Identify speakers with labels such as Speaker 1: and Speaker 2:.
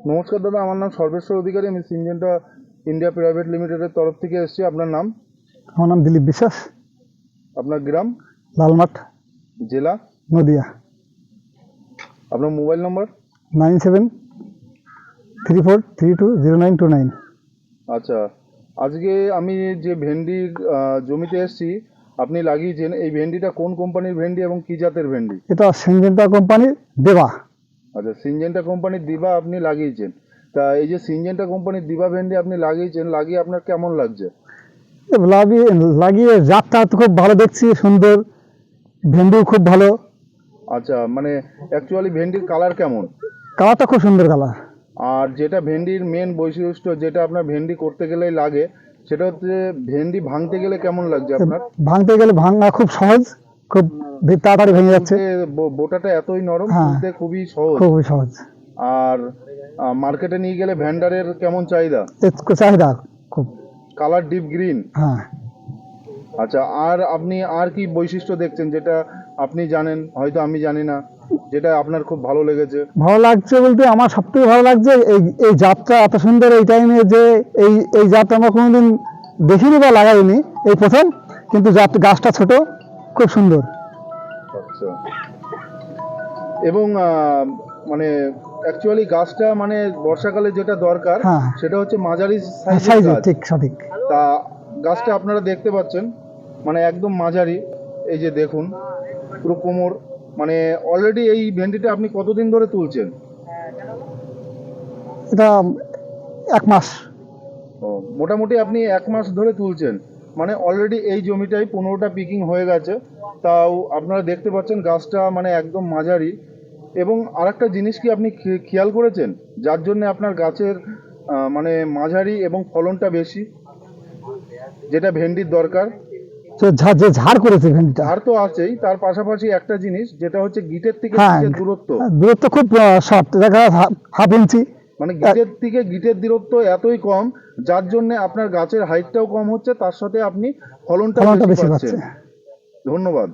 Speaker 1: নমস্কার দাদা, আমার নাম সর্বেশ্বর অধিকারী। আমি সিনজেন্টা ইন্ডিয়া প্রাইভেট লিমিটেডের তরফ থেকে এসেছি। আপনার নাম?
Speaker 2: আমার নাম দিলীপ বিশ্বাস,
Speaker 1: আপনার গ্রাম?
Speaker 2: লালমাট,
Speaker 1: জেলা?
Speaker 2: নদিয়া।
Speaker 1: আপনার মোবাইল নম্বর?
Speaker 2: 9734320929।
Speaker 1: আচ্ছা, আজকে আমি যে ভেন্ডির জমিতে এসেছি আপনি লাগিয়েছেন, এই ভেন্ডিটা কোন কোম্পানির ভেন্ডি এবং কি জাতের ভেন্ডি?
Speaker 2: এটা সিনজেন্টা কোম্পানির দেবা।
Speaker 1: আচ্ছা, সিনজেন্টা কোম্পানির দিবা আপনি লাগিয়েছেন। তা এই যে সিনজেন্টা কোম্পানির দিবা ভেন্ডি আপনি লাগিয়েছেন, লাগিয়ে আপনার কেমন লাগছে?
Speaker 2: লাগিয়ে জাতটা তো খুব ভালো দেখছি, সুন্দর, ভেন্ডিও খুব ভালো।
Speaker 1: আচ্ছা, মানে অ্যাকচুয়ালি ভেন্ডির কালার কেমন?
Speaker 2: কালারটা খুব সুন্দর কালার।
Speaker 1: আর যেটা ভেন্ডির মেন বৈশিষ্ট্য, যেটা আপনার ভেন্ডি করতে গেলেই লাগে, সেটা হচ্ছে ভেন্ডি ভাঙতে গেলে কেমন লাগছে আপনার?
Speaker 2: ভাঙতে গেলে ভাঙা খুব সহজ, খুব তাড়াতাড়ি ভেঙে যাচ্ছে।
Speaker 1: বোটাটা এতই নরম,
Speaker 2: হ্যাঁ,
Speaker 1: তুলতে খুবই সহজ।
Speaker 2: খুবই সহজ।
Speaker 1: আর মার্কেটে নিয়ে গেলে ভেন্ডারের কেমন চাহিদা?
Speaker 2: চাহিদা খুব।
Speaker 1: Colour deep green.
Speaker 2: হ্যাঁ।
Speaker 1: আচ্ছা, আর আপনি আর কি বৈশিষ্ট্য দেখছেন যেটা আপনি জানেন, হয়তো আমি জানি না, যেটা আপনার খুব ভালো লেগেছে?
Speaker 2: ভালো লাগছে বলতে আমার সবথেকে ভালো লাগছে এই এই জাতটা এত সুন্দর। এই টাইমে যে এই এই জাত আমরা কোনোদিন দেখিনি বা লাগাইনি, এই প্রথম। কিন্তু জাত গাছটা ছোট, খুব সুন্দর।
Speaker 1: আচ্ছা, এবং মানে অ্যাকচুয়ালি গাছটা মানে বর্ষাকালে যেটা দরকার
Speaker 2: হ্যাঁ,
Speaker 1: সেটা হচ্ছে মাঝারি
Speaker 2: সাইজ,
Speaker 1: সাইজের গাছ।
Speaker 2: ঠিক সঠিক।
Speaker 1: তা গাছটা আপনারা দেখতে পাচ্ছেন, মানে একদম মাঝারি। এই যে দেখুন, পুরো কোমর। মানে অলরেডি এই ভেন্ডিটা আপনি কতদিন ধরে তুলছেন?
Speaker 2: এটা 1 মাস।
Speaker 1: ও, মোটামুটি আপনি 1 মাস ধরে তুলছেন, মানে অলরেডি এই জমিটাই 15টা পিকিং হয়ে গেছে। তাও আপনারা দেখতে পাচ্ছেন গাছটা মানে একদম মাঝারি। এবং আরেকটা জিনিস কি আপনি খেয়াল করেছেন, যার জন্য আপনার গাছের মানে মাঝারি এবং ফলনটা বেশি, যেটা ভেন্ডির দরকার?
Speaker 2: যে ঝাড় করেছে ভেন্ডিটা।
Speaker 1: আর তো আছেই, তার পাশাপাশি একটা জিনিস যেটা হচ্ছে গিটের থেকে
Speaker 2: হ্যাঁ,
Speaker 1: গিটের দূরত্ব।
Speaker 2: দূরত্ব খুব শর্ট, দেখা হাফ ইঞ্চি।
Speaker 1: মানে গিটের থেকে গিটের দূরত্ব এতই কম, যার জন্য আপনার গাছের হাইটটাও কম হচ্ছে, তার সাথে আপনি ফলনটা বেশি
Speaker 2: বেশি
Speaker 1: পাচ্ছেন।
Speaker 2: পাচ্ছে।
Speaker 1: ধন্যবাদ।